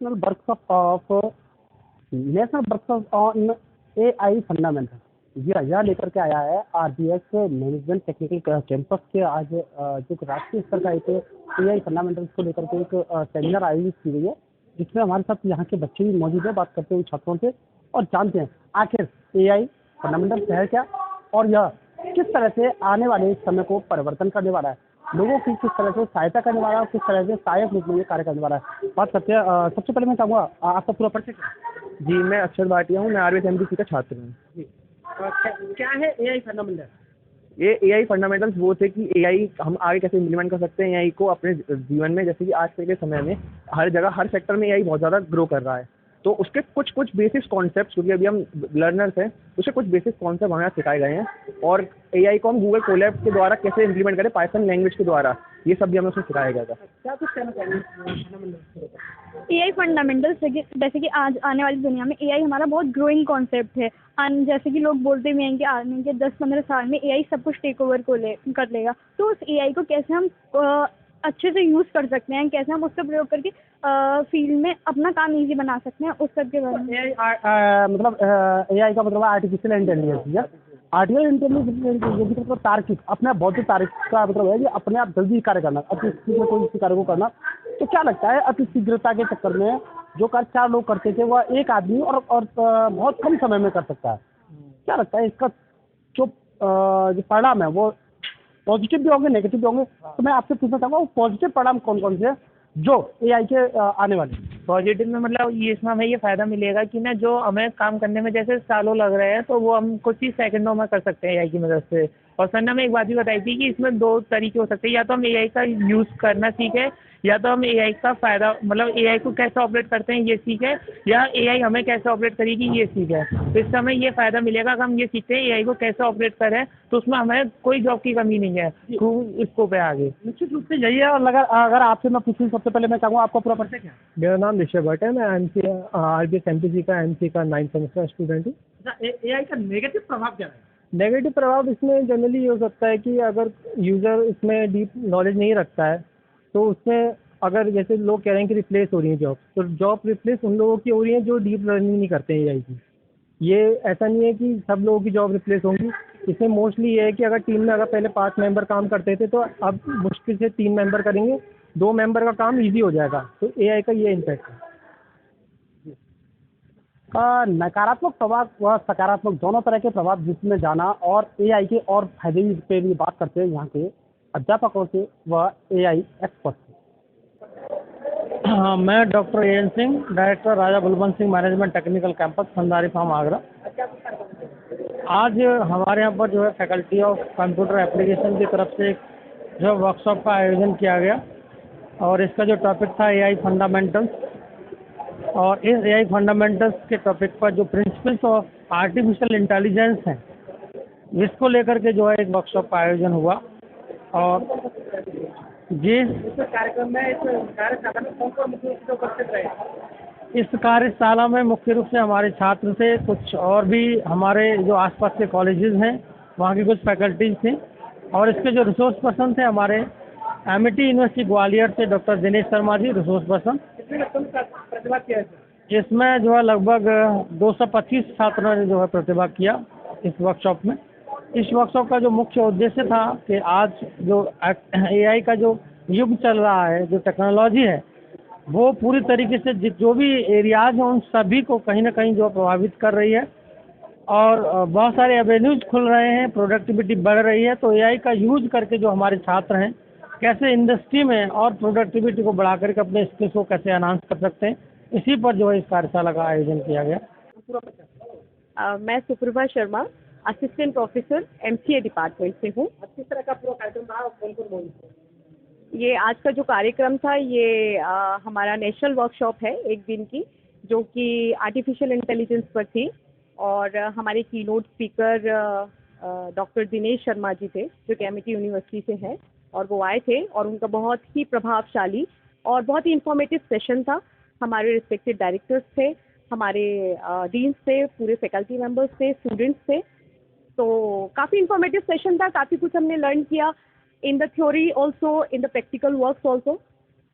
National workshop on AI fundamental यह लेकर के आया है आरबीएस मैनेजमेंट टेक्निकल कैंपस के आज जो राष्ट्रीय स्तर का एक एआई फंडामेंटल्स को लेकर के एक सेमिनार आयोजित की गई है, जिसमें हमारे साथ यहाँ के बच्चे भी मौजूद है। बात करते हुए छात्रों से और जानते हैं आखिर एआई फंडामेंटल्स है क्या और यह किस तरह से आने वाले समय को परिवर्तन करने वाला है, लोगों की किस तरह से सहायता करने वाला है, किस तरह से सहायक रूप में ये कार्य करने वाला है। बात करते हैं। सबसे पहले मैं चाहूँगा आपका पूरा परिचय क्या है? जी, मैं अक्षर भाटिया हूँ। मैं आरबीएस एमपीसी का छात्र हूँ। जी, क्या है एआई फंडामेंटल? ये एआई फंडामेंटल्स वो थे कि एआई हम आगे कैसे इम्प्लीमेंट कर सकते हैं एआई को अपने जीवन में। जैसे कि आज के समय में हर जगह हर सेक्टर में एआई बहुत ज़्यादा ग्रो कर रहा है, तो उसके कुछ बेसिक कॉन्सेप्ट्स, क्योंकि अभी हम लर्नर्स हैं, उसके कुछ बेसिक कॉन्सेप्ट हमें सिखाए गए हैं। और एआई को हम गूगल कोलैब के द्वारा कैसे इम्प्लीमेंट करें पाइथन लैंग्वेज के द्वारा, ये सब भी हमें उसमें सिखाया गया था। क्या कुछ कहना चाहिए? एआई फंडामेंटल्स जैसे कि आज आने वाली दुनिया में एआई हमारा बहुत ग्रोइंग कॉन्सेप्ट है। जैसे कि लोग बोलते भी हैं कि आने के 10-15 साल में एआई सब कुछ टेक ओवर कर लेगा। तो उस एआई को कैसे हम अच्छे से यूज़ कर सकते हैं, कैसे हम उसका प्रयोग करके फील्ड में अपना काम ईजी बना सकते हैं, उस सब के बारे में। एआई का मतलब आर्टिफिशियल इंटेलिजेंस। आर्टिफिशियल इंटेलिजेंस मतलब तार्किक, अपने आप बौद्धिक तार्किक का मतलब है कि अपने आप जल्दी कार्य करना, अति शीघ्र कोई किसी कार्य को करना। तो क्या लगता है अति शीघ्रता के चक्कर में जो कार्य 4 लोग करते थे वह एक आदमी और बहुत कम समय में कर सकता है। क्या लगता है इसका जो परिणाम है वो पॉजिटिव भी होंगे, नेगेटिव भी होंगे? तो मैं आपसे पूछना चाहूँगा वो पॉजिटिव परिणाम कौन कौन से हैं जो एआई के आने वाले? पॉजिटिव में मतलब ये इसमें हमें ये फ़ायदा मिलेगा कि ना जो हमें काम करने में जैसे सालों लग रहे हैं, तो वो हम कुछ ही सेकंडों में कर सकते हैं एआई की मदद से। और सर ने हमें एक बात भी बताई थी कि इसमें 2 तरीके हो सकते हैं, या तो हम एआई का यूज़ करना सीखें, या तो हम एआई का फ़ायदा मतलब एआई को कैसे ऑपरेट करते हैं ये सीखें, या एआई हमें कैसे ऑपरेट करेगी ये सीखें। तो इससे हमें ये फ़ायदा मिलेगा अगर हम ये सीखते हैं एआई को कैसे ऑपरेट करें, तो उसमें हमें कोई जॉब की कमी नहीं है, खूब स्कोप है आगे। निश्चित रूप से यही है। और अगर आपसे मैं पूछूँ, सबसे पहले मैं चाहूँगा आपका पूरा परिचय क्या है? मेरा नाम ऋषभ भट्ट है। मैं आरबीएस एमपीसी का एमसी का 9th सेमेस्टर स्टूडेंट हूँ। एआई का नेगेटिव प्रभाव क्या है? नेगेटिव प्रभाव इसमें जनरली ये हो सकता है कि अगर यूज़र इसमें डीप नॉलेज नहीं रखता है, तो उसमें अगर जैसे लोग कह रहे हैं कि रिप्लेस हो रही है जॉब, तो जॉब रिप्लेस उन लोगों की हो रही है जो डीप लर्निंग नहीं करते हैं एआई की। ये ऐसा नहीं है कि सब लोगों की जॉब रिप्लेस होंगी। इसमें मोस्टली ये है कि अगर टीम में अगर पहले 5 मेंबर काम करते थे, तो अब मुश्किल से 3 मेंबर करेंगे, 2 मेंबर का काम ईजी हो जाएगा। तो एआई का ये इम्पैक्ट है। नकारात्मक प्रभाव व सकारात्मक दोनों तरह के प्रभाव जिसमें जाना और एआई के और फायदे पे भी बात करते हैं यहाँ के अध्यापकों से व एआई एक्सपर्ट से। हाँ, मैं doctor A N Singh, director Raja Balwant Singh management technical campus Fandari farm Agra. आज हमारे यहाँ पर जो है फैकल्टी ऑफ कंप्यूटर एप्लीकेशन की तरफ से जो वर्कशॉप का आयोजन किया गया, और इसका जो टॉपिक था एआई फंडामेंटल्स। और इस एआई फंडामेंटल्स के टॉपिक पर जो प्रिंसिपल्स ऑफ आर्टिफिशियल इंटेलिजेंस हैं, इसको लेकर के जो है एक वर्कशॉप का आयोजन हुआ। और जिस कार्यक्रम में इस कार्यशाला में कौन मुख्य रूप से उपस्थित रहे? इस कार्यशाला में मुख्य रूप से हमारे छात्र थे, कुछ और भी हमारे जो आसपास के कॉलेजेस हैं वहाँ की कुछ फैकल्टीज थी, और इसके जो रिसोर्स पर्सन थे हमारे एमिटी यूनिवर्सिटी ग्वालियर से डॉक्टर दिनेश शर्मा जी रिसोर्स पर्सन। प्रतिभा किया है? इसमें जो है लगभग 225 छात्रों ने जो है प्रतिभा किया इस वर्कशॉप में। इस वर्कशॉप का जो मुख्य उद्देश्य था कि आज जो एआई का जो युग चल रहा है, जो टेक्नोलॉजी है, वो पूरी तरीके से जो भी एरियाज हैं उन सभी को कहीं ना कहीं जो प्रभावित कर रही है, और बहुत सारे एवेन्यूज खुल रहे हैं, प्रोडक्टिविटी बढ़ रही है। तो एआई का यूज करके जो हमारे छात्र हैं कैसे इंडस्ट्री में और प्रोडक्टिविटी को बढ़ा करके अपने स्किल्स को कैसे एनहांस कर सकते हैं, इसी पर जो है इस कार्यशाला का आयोजन किया गया। मैं Suprabha Sharma, assistant professor MCA department से हूँ। किस तरह का पूरा कार्यक्रम रहा और कौन-कौन मौजूद थे? ये आज का जो कार्यक्रम था ये हमारा नेशनल वर्कशॉप है एक दिन की, जो कि आर्टिफिशियल इंटेलिजेंस पर थी। और हमारे keynote speaker doctor Dinesh Sharma ji थे, जो कि एमिटी यूनिवर्सिटी से हैं, और वो आए थे और उनका बहुत ही प्रभावशाली और बहुत ही इंफॉर्मेटिव सेशन था। हमारे रिस्पेक्टेड डायरेक्टर्स थे, हमारे डीन्स थे, पूरे फैकल्टी मेंबर्स थे, स्टूडेंट्स थे। तो काफ़ी इंफॉर्मेटिव सेशन था, काफ़ी कुछ हमने लर्न किया in the theory also, in the practical works also.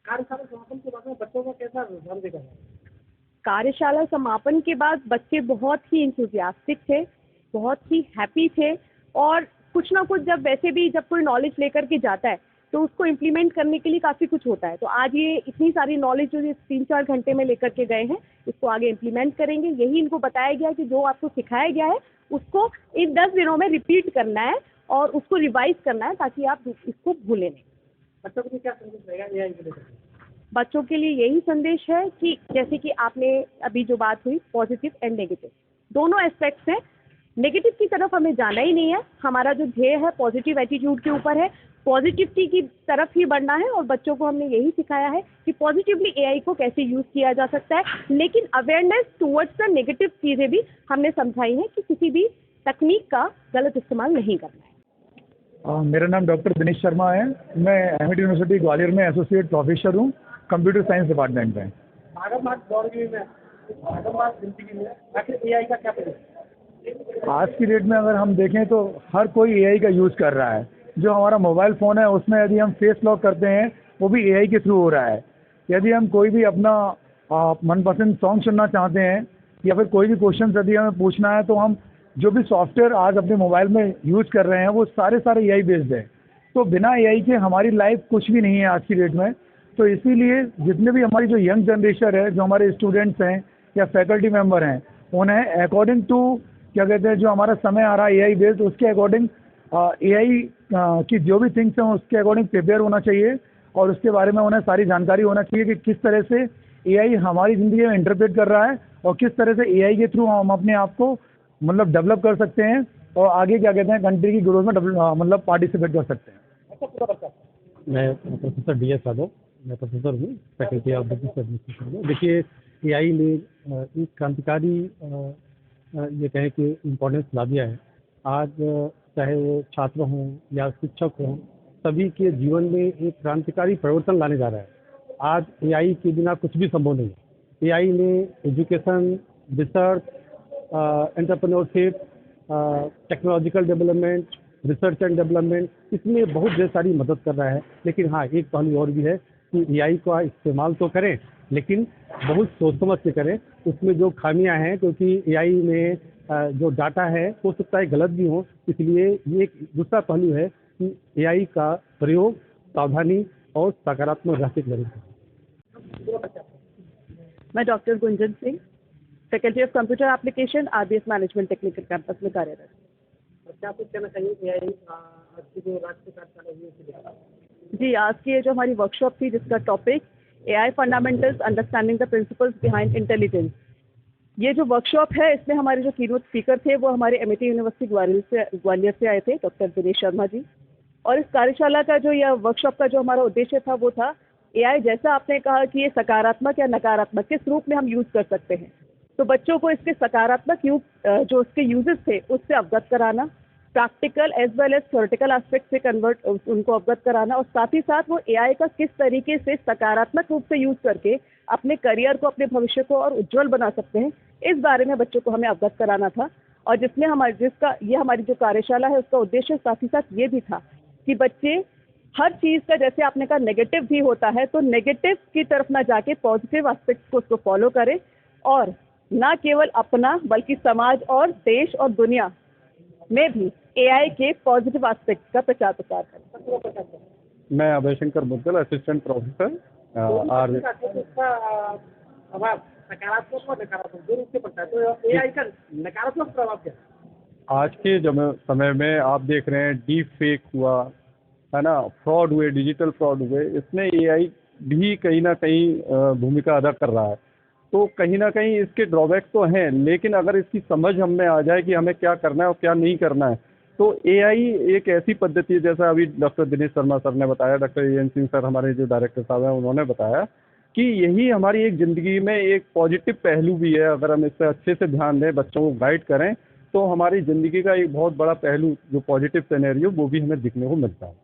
कार्यशाला समापन के बाद में बच्चों का कैसा रुझान देखा? कार्यशाला समापन के बाद बच्चे बहुत ही इंथुजियास्टिक थे, बहुत ही हैप्पी थे और कुछ ना कुछ जब वैसे भी जब कोई नॉलेज लेकर के जाता है तो उसको इम्प्लीमेंट करने के लिए काफ़ी कुछ होता है। तो आज ये इतनी सारी नॉलेज जो ये 3-4 घंटे में लेकर के गए हैं इसको आगे इम्प्लीमेंट करेंगे। यही इनको बताया गया कि जो आपको सिखाया गया है उसको इन 10 दिनों में रिपीट करना है और उसको रिवाइज करना है ताकि आप इसको भूलें नहीं। बच्चों के लिए क्या संदेश रहेगा एआई को लेकर? बच्चों के लिए यही संदेश है कि जैसे कि आपने अभी जो बात हुई पॉजिटिव एंड नेगेटिव दोनों एस्पेक्ट्स हैं। नेगेटिव की तरफ हमें जाना ही नहीं है, हमारा जो ध्येय है पॉजिटिव एटीट्यूड के ऊपर है, पॉजिटिविटी की तरफ ही बढ़ना है और बच्चों को हमने यही सिखाया है कि पॉजिटिवली एआई को कैसे यूज़ किया जा सकता है, लेकिन अवेयरनेस टुवर्ड्स द नेगेटिव चीज़ें भी हमने समझाई हैं कि किसी भी तकनीक का गलत इस्तेमाल नहीं करना है। मेरा नाम डॉक्टर दिनेश शर्मा है। मैं एमआईटी यूनिवर्सिटी ग्वालियर में एसोसिएट प्रोफेसर हूँ, कंप्यूटर साइंस डिपार्टमेंट में। भागम-भाग दौड़ में भागम-भाग जिंदगी में आखिर एआई का क्या प्रयोग? आज की डेट में अगर हम देखें तो हर कोई एआई का यूज़ कर रहा है। जो हमारा मोबाइल फ़ोन है उसमें यदि हम फेस लॉक करते हैं वो भी एआई के थ्रू हो रहा है। यदि हम कोई भी अपना मनपसंद सॉन्ग सुनना चाहते हैं या फिर कोई भी क्वेश्चन यदि हमें पूछना है तो हम जो भी सॉफ्टवेयर आज अपने मोबाइल में यूज़ कर रहे हैं वो सारे एआई बेस्ड है। तो बिना एआई के हमारी लाइफ कुछ भी नहीं है आज की डेट में। तो इसीलिए जितने भी हमारी जो यंग जनरेशन है, जो हमारे स्टूडेंट्स हैं या फैकल्टी मेंबर हैं, उन्हें अकॉर्डिंग टू क्या कहते हैं जो हमारा समय आ रहा है एआई बेस्ड, उसके अकॉर्डिंग एआई की जो भी थिंग्स हैं उसके अकॉर्डिंग प्रिपेयर होना चाहिए और उसके बारे में उन्हें सारी जानकारी होना चाहिए कि किस तरह से एआई हमारी ज़िंदगी में इंटरप्रेट कर रहा है और किस तरह से एआई के थ्रू हम अपने आप को मतलब डेवलप कर सकते हैं और आगे क्या कहते हैं कंट्री की ग्रोथ में मतलब पार्टिसिपेट कर सकते हैं। मैं प्रोफेसर DS यादव, मैं प्रोफेसर हूँ, फैकल्टी ऑफ बिजनेस एडमिनिस्ट्रेशन में। देखिए एआई ने एक क्रांतिकारी ये कहें कि इम्पोर्टेंस ला दिया है। आज चाहे वो छात्र हों या शिक्षक हों, सभी के जीवन में एक क्रांतिकारी परिवर्तन लाने जा रहा है। आज एआई के बिना कुछ भी संभव नहीं है। एआई ने education, research, entrepreneurship, technological development, research and development, इसमें बहुत ढेर सारी मदद कर रहा है। लेकिन हाँ, एक पहलू और भी है कि एआई का इस्तेमाल तो करें लेकिन बहुत सोच समझ के करें। उसमें जो खामियां हैं, क्योंकि एआई में जो डाटा है हो सकता है गलत भी हो, इसलिए ये एक दूसरा पहलू है कि एआई का प्रयोग सावधानी और सकारात्मक रहते करें। मैं doctor Gunjan Singh, faculty of computer application, RBS management technical campus में कार्यरत। क्या कुछ कहना चाहिए एआई आज की जो राष्ट्रीय कार्यशाला हुई उसके लिए? जी, आज की ये जो हमारी वर्कशॉप थी जिसका topic AI fundamentals understanding the principles behind intelligence, ये जो वर्कशॉप है इसमें हमारे जो कीनोट स्पीकर थे वो हमारे एमआईटी यूनिवर्सिटी ग्वालियर से आए थे, डॉक्टर दिनेश शर्मा जी। और इस कार्यशाला का जो यह वर्कशॉप का जो हमारा उद्देश्य था वो था एआई, जैसा आपने कहा कि ये सकारात्मक या नकारात्मक किस रूप में हम यूज़ कर सकते हैं, तो बच्चों को इसके सकारात्मक जो उसके यूजेस थे उससे अवगत कराना, practical as well as theoretical aspect से कन्वर्ट उनको अवगत कराना और साथ ही साथ वो एआई का किस तरीके से सकारात्मक रूप से यूज़ करके अपने करियर को, अपने भविष्य को और उज्जवल बना सकते हैं, इस बारे में बच्चों को हमें अवगत कराना था। और जिसमें हमारी जो कार्यशाला है उसका उद्देश्य साथ ही साथ ये भी था कि बच्चे हर चीज़ का, जैसे आपने कहा नेगेटिव भी होता है, तो नेगेटिव की तरफ ना जाके पॉजिटिव एस्पेक्ट्स को उसको फॉलो करें और ना केवल अपना बल्कि समाज और देश और दुनिया में भी एआई के पॉजिटिव एस्पेक्ट्स का प्रचार प्रसार करें। मैं अभय शंकर मुद्गल, असिस्टेंट प्रोफेसर सकारात्मक और नकारात्मक दो रूप से पड़ता है, तो एआई का नकारात्मक प्रभाव क्या है? आज के जब समय में आप देख रहे हैं डीप फेक हुआ है ना, फ्रॉड हुए, डिजिटल फ्रॉड हुए, इसमें एआई भी कहीं ना कहीं भूमिका अदा कर रहा है। तो कहीं ना कहीं इसके ड्रॉबैक तो हैं, लेकिन अगर इसकी समझ हम में आ जाए कि हमें क्या करना है और क्या नहीं करना है, तो एआई एक ऐसी पद्धति है, जैसा अभी डॉक्टर दिनेश शर्मा सर ने बताया, डॉक्टर एएन सिंह सर हमारे जो डायरेक्टर साहब हैं उन्होंने बताया कि यही हमारी एक ज़िंदगी में एक पॉजिटिव पहलू भी है। अगर हम इस पर अच्छे से ध्यान दें, बच्चों को गाइड करें, तो हमारी ज़िंदगी का एक बहुत बड़ा पहलू जो पॉजिटिव सिनेरियो वो भी हमें दिखने को मिलता है।